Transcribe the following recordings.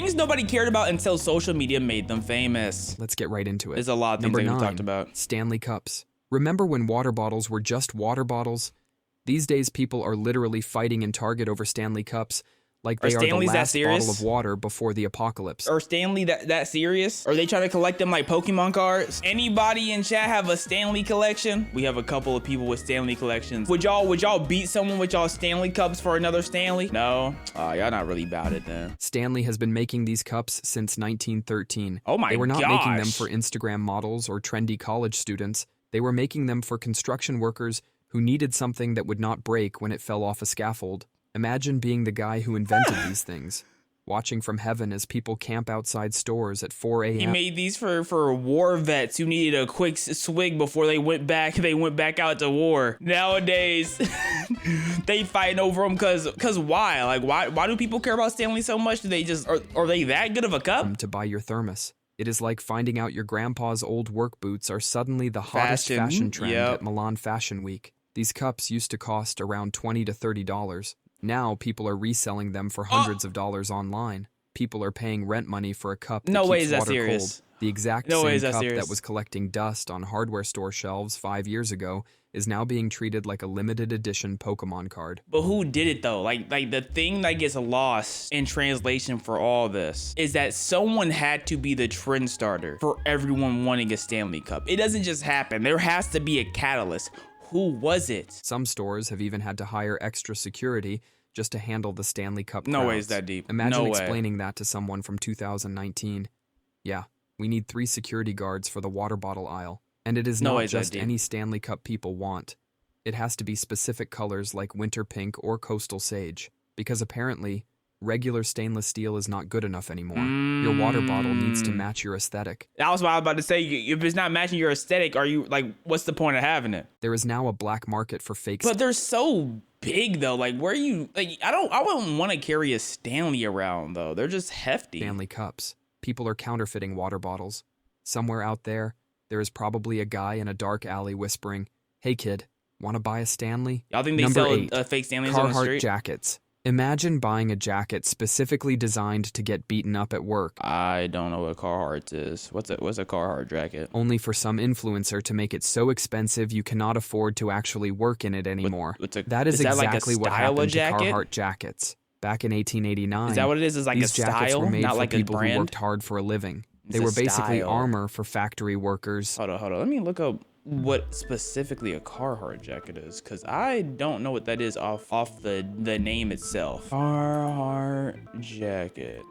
Things nobody cared about until social media made them famous. Let's get right into it. There's a lot of things that we talked about. Stanley Cups. Remember when water bottles were just water bottles? These days, people are literally fighting in Target over Stanley Cups like they are the last bottle of water before the apocalypse. Are Stanley that serious? Are they trying to collect them like Pokemon cards? Anybody in chat have a Stanley collection? We have a couple of people with Stanley collections. Would y'all beat someone with y'all Stanley Cups for another Stanley? No? Oh, y'all not really about it then. Stanley has been making these cups since 1913. Oh my gosh. They were not making them for Instagram models or trendy college students. They were making them for construction workers who needed something that would not break when it fell off a scaffold. Imagine being the guy who invented these things, watching from heaven as people camp outside stores at 4 a.m. He made these for war vets who needed a quick swig before they went back out to war. Nowadays, they fighting over them cause why? Like why do people care about Stanley so much? Do they just are they that good of a cup? To buy your thermos. It is like finding out your grandpa's old work boots are suddenly the hottest fashion trend at Milan Fashion Week. These cups used to cost around $20 to $30. Now, people are reselling them for hundreds of dollars online. People are paying rent money for a cup that keeps water cold. The exact same cup that was collecting dust on hardware store shelves 5 years ago is now being treated like a limited edition Pokemon card. But who did it though? Like the thing that gets lost in translation for all this is that someone had to be the trend starter for everyone wanting a Stanley Cup. It doesn't just happen. There has to be a catalyst. Who was it? Some stores have even had to hire extra security just to handle the Stanley Cup crowds. No way is that deep. Imagine explaining that to someone from 2019. Yeah, we need 3 security guards for the water bottle aisle. And it is not just any Stanley Cup people want. It has to be specific colors like winter pink or coastal sage. Because apparently, regular stainless steel is not good enough anymore. Your water bottle needs to match your aesthetic. That was what I was about to say. If it's not matching your aesthetic, are you like, what's the point of having it? There is now a black market for fake. But they're so big though. Like where you like I wouldn't want to carry a Stanley around though. They're just hefty. Stanley Cups. People are counterfeiting water bottles. Somewhere out there is probably a guy in a dark alley whispering, "Hey kid, want to buy a Stanley?" Y'all think they sell fake Stanleys on the street? Carhartt jackets. Imagine buying a jacket specifically designed to get beaten up at work. I don't know what Carhartt is. What's a Carhartt jacket? Only for some influencer to make it so expensive you cannot afford to actually work in it anymore. That is exactly what happened to Carhartt jackets. Back in 1889, is that what it is? Is like these a style, jackets were made not for like people a brand? who worked hard for a living. They were basically armor for factory workers. Hold on. Let me look up what specifically a Carhartt jacket is, because I don't know what that is off the name itself. Carhartt jacket.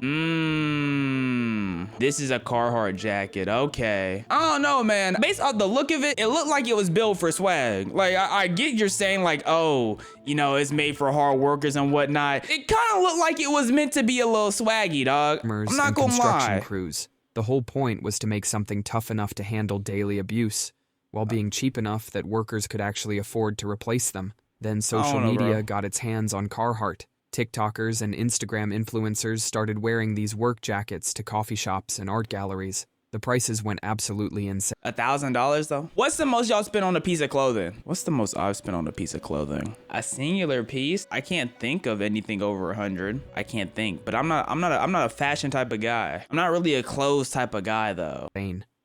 This is a Carhartt jacket. Okay. I don't know, man. Based off the look of it, it looked like it was built for swag. Like I get you're saying like, oh, you know, it's made for hard workers and whatnot. It kind of looked like it was meant to be a little swaggy, dog. I'm not gonna lie. Crews. The whole point was to make something tough enough to handle daily abuse, while being cheap enough that workers could actually afford to replace them. Then social media got its hands on Carhartt. TikTokers and Instagram influencers started wearing these work jackets to coffee shops and art galleries. The prices went absolutely insane. $1,000 though? What's the most y'all spent on a piece of clothing? What's the most I've spent on a piece of clothing? A singular piece? I can't think of anything over 100. I can't think, but I'm not a fashion type of guy. I'm not really a clothes type of guy though.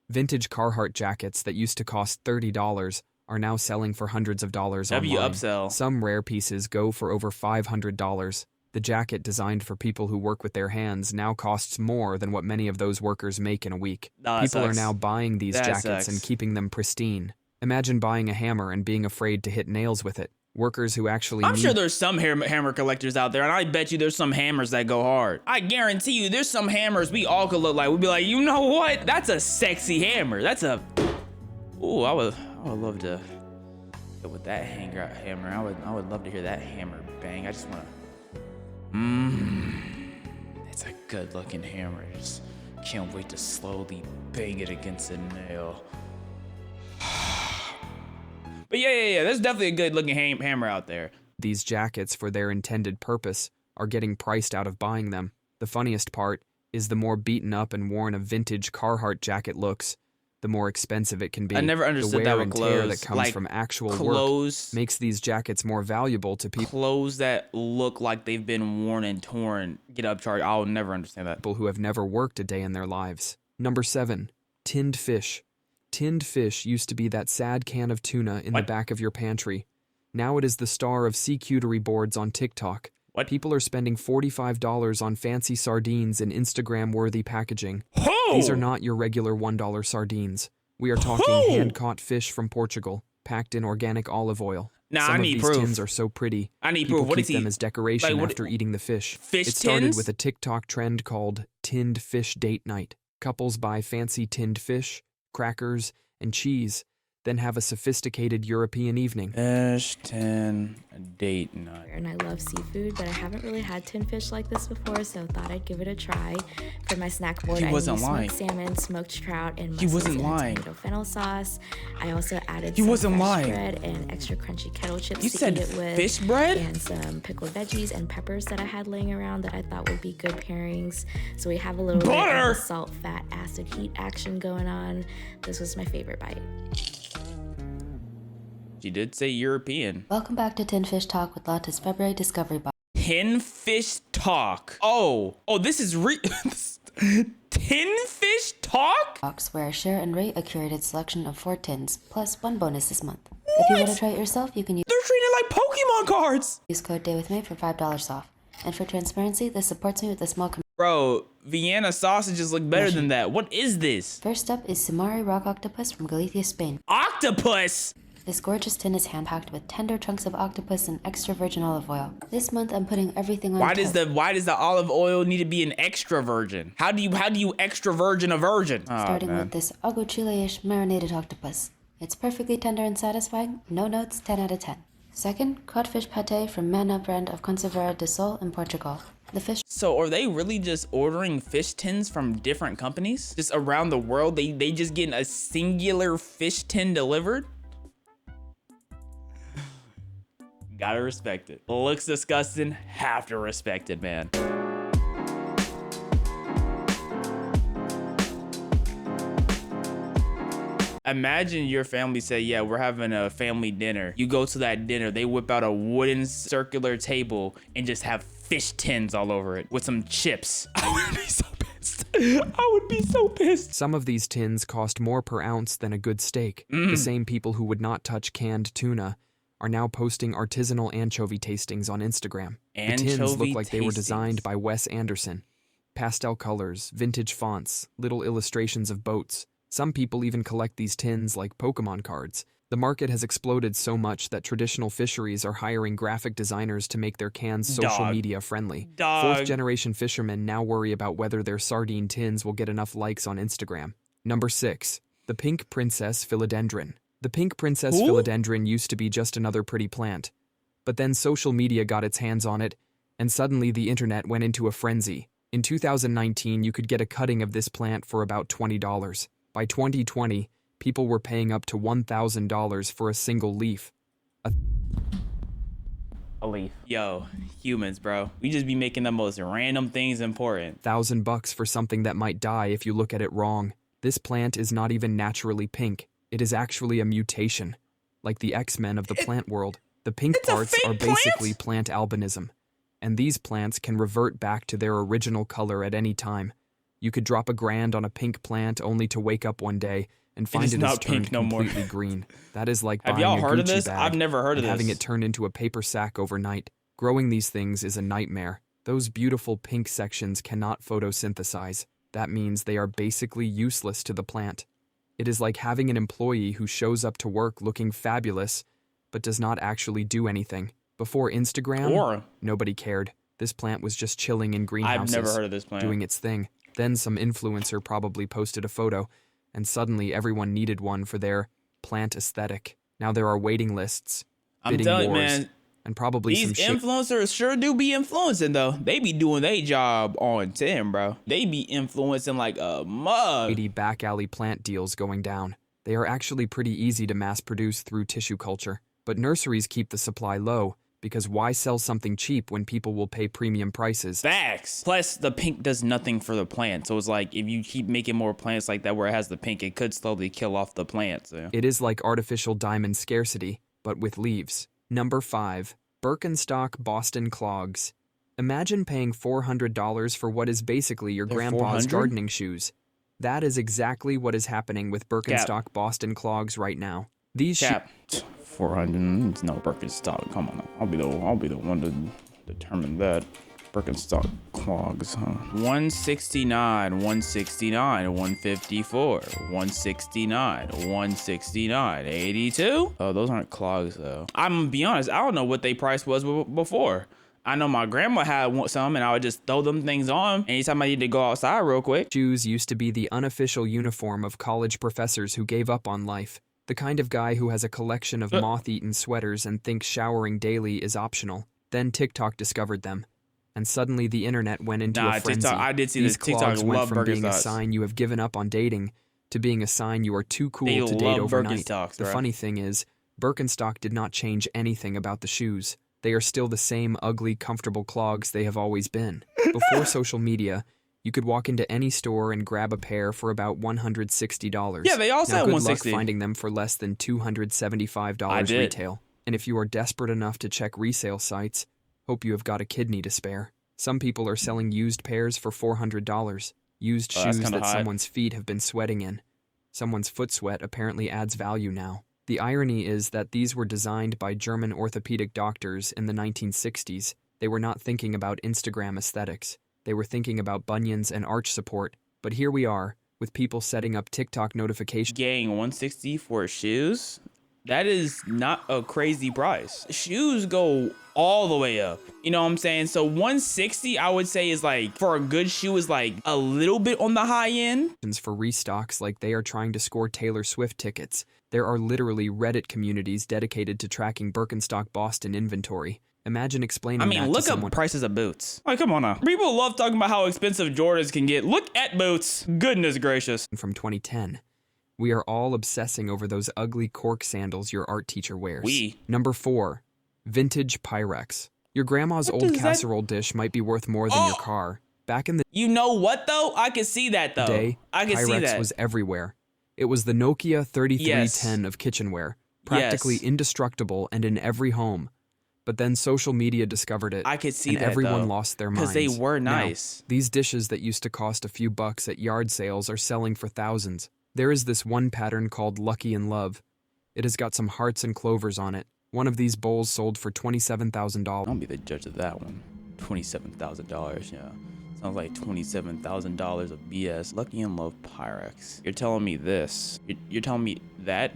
Vintage Carhartt jackets that used to cost $30 are now selling for hundreds of dollars online. Upsell. Some rare pieces go for over $500. The jacket designed for people who work with their hands now costs more than what many of those workers make in a week. People are now buying these jackets and keeping them pristine. Imagine buying a hammer and being afraid to hit nails with it. Workers who actually I'm sure there's some hammer collectors out there, and I bet you there's some hammers that go hard. I guarantee you there's some hammers we all could look like. We'd be like, you know what? That's a sexy hammer. That's a... Ooh, I would love to... With that hammer, I would love to hear that hammer bang. I just want to... It's a good looking hammer. Just can't wait to slowly bang it against a nail. But yeah, there's definitely a good looking hammer out there. These jackets, for their intended purpose, are getting priced out of buying them. The funniest part is the more beaten up and worn a vintage Carhartt jacket looks, the more expensive it can be. I never understood the that wear with and tear clothes. that comes Like, from actual clothes work makes these jackets more valuable to people. Clothes that look like they've been worn and torn get upcharged. I'll never understand that. People who have never worked a day in their lives. Number 7, tinned fish. Tinned fish used to be that sad can of tuna in the back of your pantry. Now it is the star of sea-cutery boards on TikTok. What? People are spending $45 on fancy sardines in Instagram-worthy packaging. Oh! These are not your regular $1 sardines. We are talking hand-caught fish from Portugal, packed in organic olive oil. Nah, Some I of need these proof. tins are so pretty. I need People proof. What keep is he? them as decoration Like, after eating the fish. Fish It started tins? with a TikTok trend called tinned fish date night. Couples buy fancy tinned fish, crackers, and cheese, then have a sophisticated European evening. Fish tin date night. And I love seafood, but I haven't really had tin fish like this before, so thought I'd give it a try. For my snack board, I used smoked salmon, smoked trout, and mussels in a tomato fennel sauce. I also added some fresh bread and extra crunchy kettle chips to eat it with. Fish bread? And some pickled veggies and peppers that I had laying around that I thought would be good pairings. So we have a little bit of salt, fat, acid, heat action going on. This was my favorite bite. She did say European. Welcome back to Tin Fish Talk with Lotta's February Discovery Box. Tin Fish Talk. Oh, this is Tin Fish Talk? Box where I share and rate a curated selection of 4 tins, plus 1 bonus this month. If you want to try it yourself, you can They're treating it like Pokemon cards. use code DAYWITHME for $5 off. And for transparency, this supports me with a small Bro, Vienna sausages look better than that. What is this? First up is Sumari Rock Octopus from Galicia, Spain. Octopus! This gorgeous tin is hand-packed with tender chunks of octopus and extra virgin olive oil. This month I'm putting everything on Why toast. does the olive oil need to be an extra virgin? How do you extra virgin a virgin? Starting with this aguachile-ish marinated octopus. It's perfectly tender and satisfying, no notes, 10 out of 10. Second, codfish pate from Mana brand of Conservera de Sol in Portugal. The fish. So are they really just ordering fish tins from different companies? Just around the world, they just getting a singular fish tin delivered? Gotta respect it. Looks disgusting, have to respect it, man. Imagine your family say, yeah, we're having a family dinner. You go to that dinner, they whip out a wooden circular table and just have fish tins all over it with some chips. I would be so pissed. I would be so pissed. Some of these tins cost more per ounce than a good steak. The same people who would not touch canned tuna are now posting artisanal anchovy tastings on Instagram. The tins look like they were designed by Wes Anderson. Pastel colors, vintage fonts, little illustrations of boats. Some people even collect these tins like Pokemon cards. The market has exploded so much that traditional fisheries are hiring graphic designers to make their cans social media friendly. Fourth-generation fishermen now worry about whether their sardine tins will get enough likes on Instagram. Number 6. The Pink Princess Philodendron. The Pink Princess Philodendron used to be just another pretty plant. But then social media got its hands on it, and suddenly the internet went into a frenzy. In 2019, you could get a cutting of this plant for about $20. By 2020, people were paying up to $1,000 for a single leaf. A leaf. Yo, humans, bro. We just be making the most random things important. $1,000 for something that might die if you look at it wrong. This plant is not even naturally pink. It is actually a mutation. Like the X-Men of the plant world, the pink parts are basically plant albinism. And these plants can revert back to their original color at any time. You could drop $1,000 on a pink plant only to wake up one day and find it has turned completely green. That is like buying a Gucci bag I've never heard of and this. having it turned into a paper sack overnight. Growing these things is a nightmare. Those beautiful pink sections cannot photosynthesize. That means they are basically useless to the plant. It is like having an employee who shows up to work looking fabulous, but does not actually do anything. Before Instagram, nobody cared. This plant was just chilling in greenhouses, I've never heard of this plant. doing its thing. Then some influencer probably posted a photo, and suddenly everyone needed one for their plant aesthetic. Now there are waiting lists, bidding wars, man, and probably these some shit. influencers sure do be influencing, though. They be doing their job on 10, bro. They be influencing like a mug. 80 back alley plant deals going down. They are actually pretty easy to mass produce through tissue culture, but nurseries keep the supply low because why sell something cheap when people will pay premium prices? Facts. Plus, the pink does nothing for the plant. So it's like, if you keep making more plants like that where it has the pink, it could slowly kill off the plants. So. It is like artificial diamond scarcity, but with leaves. Number 5. Birkenstock Boston clogs. Imagine paying $400 for what is basically your grandpa's gardening shoes. That is exactly what is happening with Birkenstock Boston clogs right now. These Cap. 400. It's no Birkenstock. Come on, I'll be the one to determine that. Birkenstock clogs, huh? 169, 169, 154, 169, 169, 82. Oh, those aren't clogs though. I'm gonna be honest. I don't know what they price was before. I know my grandma had some, and I would just throw them things on anytime I need to go outside real quick. Shoes used to be the unofficial uniform of college professors who gave up on life. The kind of guy who has a collection of moth-eaten sweaters and thinks showering daily is optional. Then TikTok discovered them, and suddenly the internet went into a frenzy. TikTok, I did see These this. TikTok clogs went love from being a Birkenstocks. sign you have given up on dating to being a sign you are too cool They to date love overnight. Birkenstocks, The bro. funny thing is, Birkenstock did not change anything about the shoes. They are still the same ugly, comfortable clogs they have always been. Before social media, you could walk into any store and grab a pair for about $160. Yeah, they all Now, said good 160. luck finding them for less than $275 did. retail. And if you are desperate enough to check resale sites, hope you have got a kidney to spare. Some people are selling used pairs for $400. Used shoes kinda that hot. someone's feet have been sweating in. Someone's foot sweat apparently adds value now. The irony is that these were designed by German orthopedic doctors in the 1960s. They were not thinking about Instagram aesthetics. They were thinking about bunions and arch support. But here we are, with people setting up TikTok notifications. Gang 160 for shoes? That is not a crazy price. Shoes go all the way up. You know what I'm saying? So 160, I would say, is like, for a good shoe, is like a little bit on the high end. For restocks like they are trying to score Taylor Swift tickets. There are literally Reddit communities dedicated to tracking Birkenstock Boston inventory. Imagine explaining I mean, that look to up someone. prices of boots. Like, come on now. People love talking about how expensive Jordans can get. Look at boots. Goodness gracious. From 2010. We are all obsessing over those ugly cork sandals your art teacher wears. Number 4. Vintage Pyrex. Your grandma's old casserole dish might be worth more than your car. Back in the You know what, though? I can see that, though. day, I can see Pyrex that. was everywhere. It was the Nokia 3310 of kitchenware. Practically indestructible and in every home. But then social media discovered it. I could see and that, everyone though, lost their minds. because they were Now, nice. these dishes that used to cost a few bucks at yard sales are selling for thousands. There is this one pattern called Lucky in Love. It has got some hearts and clovers on it. One of these bowls sold for $27,000. Don't be the judge of that one. $27,000, yeah. Sounds like $27,000 of BS. Lucky in Love Pyrex. You're telling me this. You're telling me that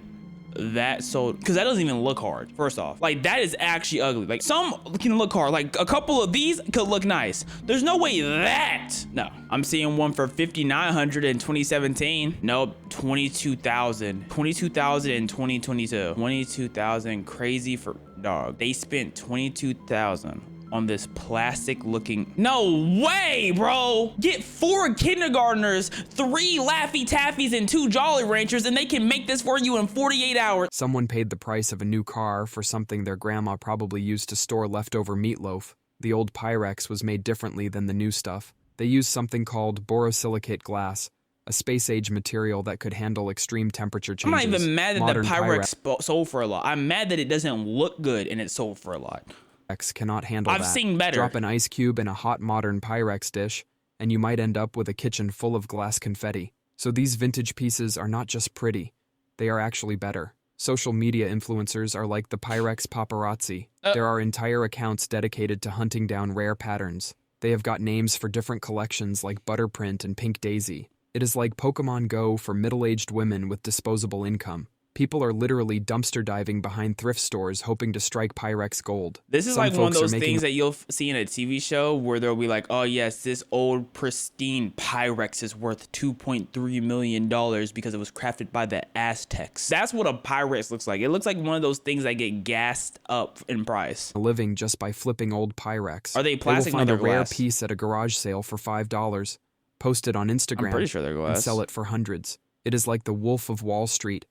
sold, because that doesn't even look hard. First off, like, that is actually ugly. Like, some can look hard. Like, a couple of these could look nice. There's no way that. No, I'm seeing one for $5,900 in 2017. Nope, 22,000. 22,000 in 2022. 22,000, crazy for dog. They spent 22,000 on this plastic looking. No way, bro. Get 4 kindergartners, 3 Laffy Taffies, and 2 Jolly Ranchers, and they can make this for you in 48 hours. Someone paid the price of a new car for something their grandma probably used to store leftover meatloaf. The old Pyrex was made differently than the new stuff. They used something called borosilicate glass, a space-age material that could handle extreme temperature changes. I'm not even mad that Modern the Pyrex sold for a lot. I'm mad that it doesn't look good and it sold for a lot. Cannot handle I've that. seen better. Drop an ice cube in a hot modern Pyrex dish, and you might end up with a kitchen full of glass confetti. So these vintage pieces are not just pretty, they are actually better. Social media influencers are like the Pyrex paparazzi. There are entire accounts dedicated to hunting down rare patterns. They have got names for different collections like Butterprint and Pink Daisy. It is like Pokemon Go for middle-aged women with disposable income. People are literally dumpster diving behind thrift stores hoping to strike Pyrex gold. This is Some like one of folks are those making things that you'll see in a TV show where they'll be like, oh yes, this old pristine Pyrex is worth $2.3 million because it was crafted by the Aztecs. That's what a Pyrex looks like. It looks like one of those things that get gassed up in price. A living just by flipping old Pyrex. Are they plastic? They will find No, a they're rare glass. piece at a garage sale for $5, post it on Instagram, I'm pretty sure they're glass. and sell it for hundreds. It is like the Wolf of Wall Street,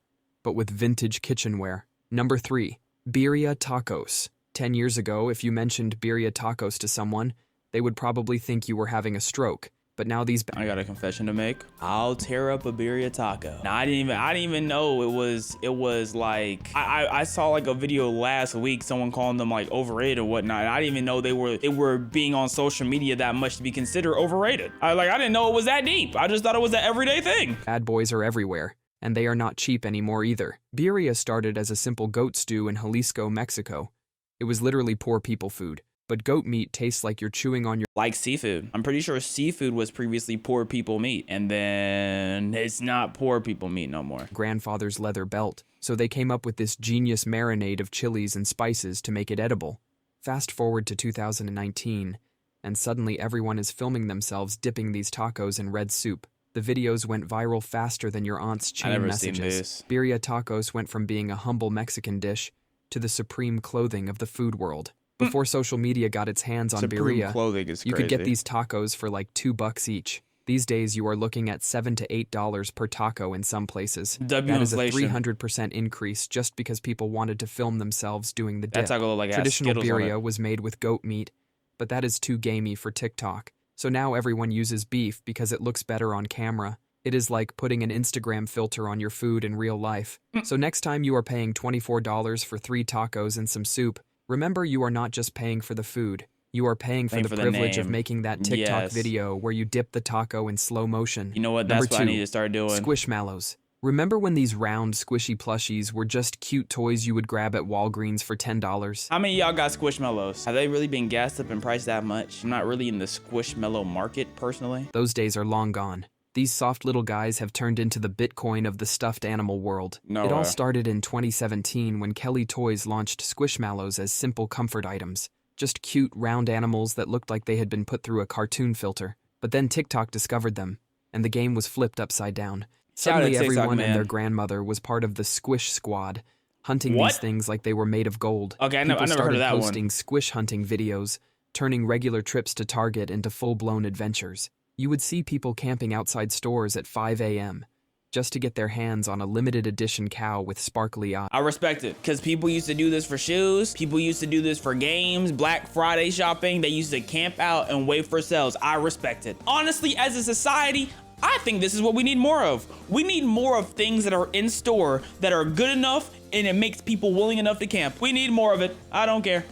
but with vintage kitchenware. Number 3. Birria Tacos. 10 years ago, if you mentioned birria tacos to someone, they would probably think you were having a stroke. But now these— I got a confession to make. I'll tear up a birria taco. Now, I didn't even know it was like, I saw like a video last week, someone calling them like overrated and whatnot. I didn't even know they were being on social media that much to be considered overrated. I didn't know it was that deep. I just thought it was an everyday thing. Bad boys are everywhere, and they are not cheap anymore either. Birria started as a simple goat stew in Jalisco, Mexico. It was literally poor people food. But goat meat tastes like you're chewing on your— Like seafood. I'm pretty sure seafood was previously poor people meat, and then it's not poor people meat no more. Grandfather's leather belt. So they came up with this genius marinade of chilies and spices to make it edible. Fast forward to 2019, and suddenly everyone is filming themselves dipping these tacos in red soup. The videos went viral faster than your aunt's chain messages. Birria tacos went from being a humble Mexican dish to the supreme clothing of the food world. Before social media got its hands on birria, you could get these tacos for like $2 each. These days, you are looking at $7 to $8 per taco in some places. That is a 300% increase just because people wanted to film themselves doing the dip. Traditional birria was made with goat meat, but that is too gamey for TikTok. So now everyone uses beef because it looks better on camera. It is like putting an Instagram filter on your food in real life. So next time you are paying $24 for 3 tacos and some soup, remember, you are not just paying for the food. You are paying for the privilege of making that TikTok video where you dip the taco in slow motion. You know what? That's what I need to start doing. Squishmallows. Remember when these round, squishy plushies were just cute toys you would grab at Walgreens for $10? How many of y'all got Squishmallows? Have they really been gassed up in price that much? I'm not really in the Squishmallow market, personally. Those days are long gone. These soft little guys have turned into the Bitcoin of the stuffed animal world. It all started in 2017 when Kelly Toys launched Squishmallows as simple comfort items. Just cute, round animals that looked like they had been put through a cartoon filter. But then TikTok discovered them, and the game was flipped upside down. Suddenly everyone and their grandmother was part of the Squish Squad, hunting these things like they were made of gold. Okay, I never heard of that one. Posting squish hunting videos, turning regular trips to Target into full-blown adventures. You would see people camping outside stores at 5 a.m. just to get their hands on a limited edition cow with sparkly eyes. I respect it, because people used to do this for shoes. People used to do this for games, Black Friday shopping. They used to camp out and wait for sales. I respect it. Honestly, as a society, I think this is what we need more of. We need more of things that are in store that are good enough and it makes people willing enough to camp. We need more of it. I don't care.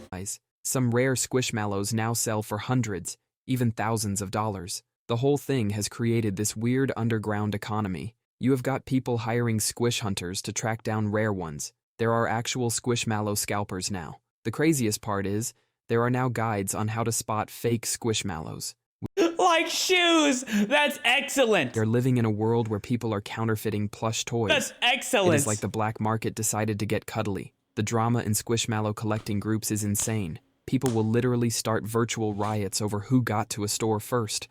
Some rare Squishmallows now sell for hundreds, even thousands of dollars. The whole thing has created this weird underground economy. You have got people hiring squish hunters to track down rare ones. There are actual Squishmallow scalpers now. The craziest part is, there are now guides on how to spot fake Squishmallows. Like shoes! That's excellent! They're living in a world where people are counterfeiting plush toys. That's excellent! It is like the black market decided to get cuddly. The drama in Squishmallow collecting groups is insane. People will literally start virtual riots over who got to a store first.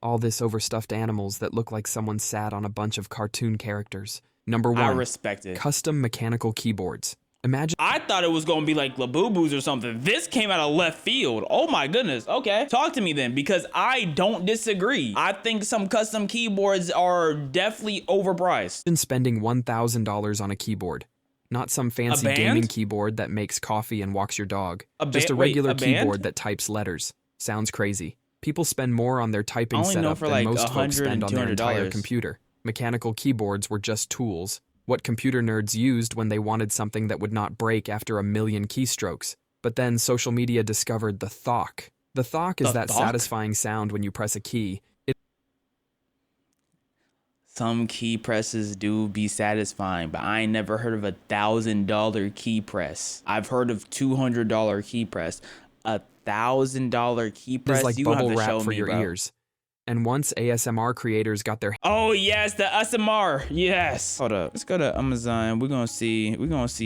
All this over stuffed animals that look like someone sat on a bunch of cartoon characters. Number 1. I respect it. Custom mechanical keyboards. Imagine— I thought it was gonna be like Labubu's or something. This came out of left field. Oh my goodness. Okay, talk to me then, because I don't disagree. I think some custom keyboards are definitely overpriced. Spending $1,000 on a keyboard. Not some fancy gaming keyboard that makes coffee and walks your dog. Just a regular keyboard that types letters. Sounds crazy. People spend more on their typing setup than most folks spend on their entire computer. Mechanical keyboards were just tools. What computer nerds used when they wanted something that would not break after 1 million keystrokes. But then social media discovered the thok. The thok is that satisfying sound when you press a key. Some key presses do be satisfying, but I ain't never heard of $1,000 key press. I've heard of $200 key press. $1,000 key press. It's like bubble wrap for your ears. And once ASMR creators got their— Oh yes, the ASMR. Yes. Hold up. Let's go to Amazon. We're gonna see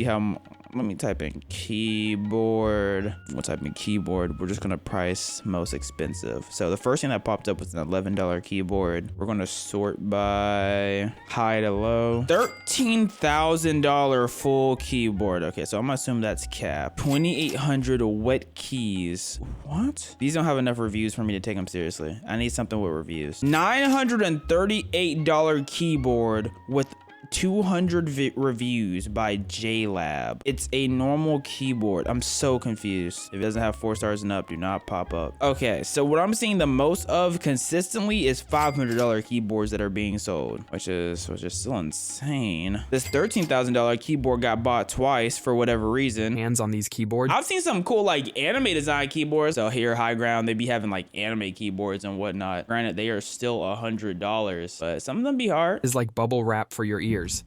how. Let me type in keyboard. We'll type in keyboard. We're just gonna price most expensive. So the first thing that popped up was an $11 keyboard. We're gonna sort by high to low. $13,000 full keyboard. Okay, so I'm gonna assume that's cap. 2,800 wet keys. What? These don't have enough reviews for me to take them seriously. I need something with reviews. $938 keyboard with 200 reviews by JLab. It's a normal keyboard. I'm so confused. If it doesn't have 4 stars and up, do not pop up. Okay, so what I'm seeing the most of consistently is $500 keyboards that are being sold, which is still insane. This $13,000 keyboard got bought twice for whatever reason. Hands on these keyboards. I've seen some cool like anime design keyboards. So here, High Ground, they be having like anime keyboards and whatnot. Granted, they are still $100, but some of them be hard. Is like bubble wrap for your ears.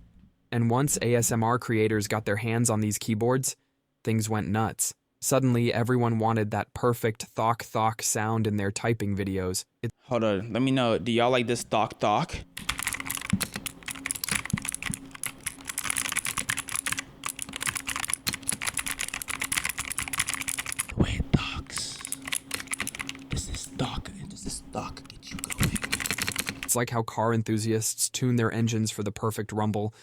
And once ASMR creators got their hands on these keyboards, things went nuts. Suddenly, everyone wanted that perfect thok sound in their typing videos. Hold on, let me know. Do y'all like this thok? The way it thocks. Does this thok get you going? It's like how car enthusiasts tune their engines for the perfect rumble,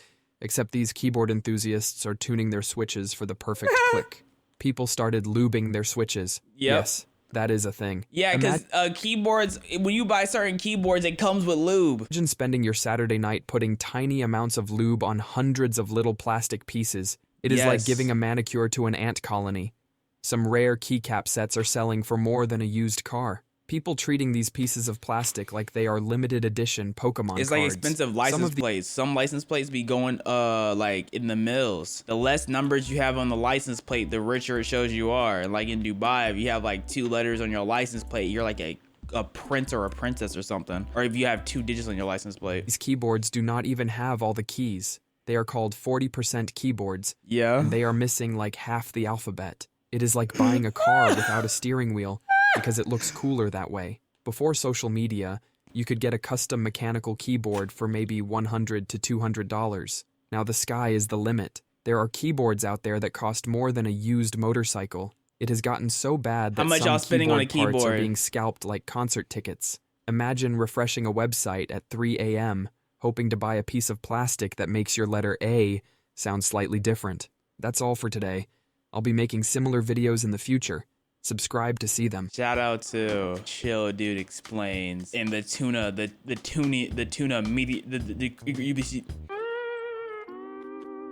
except these keyboard enthusiasts are tuning their switches for the perfect click. People started lubing their switches. Yep. Yes, that is a thing. Yeah, because keyboards, when you buy certain keyboards, it comes with lube. Imagine spending your Saturday night putting tiny amounts of lube on hundreds of little plastic pieces. It is like giving a manicure to an ant colony. Some rare keycap sets are selling for more than a used car. People treating these pieces of plastic like they are limited edition Pokemon cards. It's like expensive license plates. Some license plates be going like in the mills. The less numbers you have on the license plate, the richer it shows you are. Like in Dubai, if you have like 2 letters on your license plate, you're like a prince or a princess or something. Or if you have 2 digits on your license plate. These keyboards do not even have all the keys. They are called 40% keyboards. Yeah. And they are missing like half the alphabet. It is like buying a car without a steering wheel, because it looks cooler that way. Before social media, you could get a custom mechanical keyboard for maybe $100 to $200. Now the sky is the limit. There are keyboards out there that cost more than a used motorcycle. It has gotten so bad that some keyboard parts are being scalped like concert tickets. Imagine refreshing a website at 3 a.m., hoping to buy a piece of plastic that makes your letter A sound slightly different. That's all for today. I'll be making similar videos in the future. Subscribe to see them. Shout out to Chill Dude Explains and the tuna media.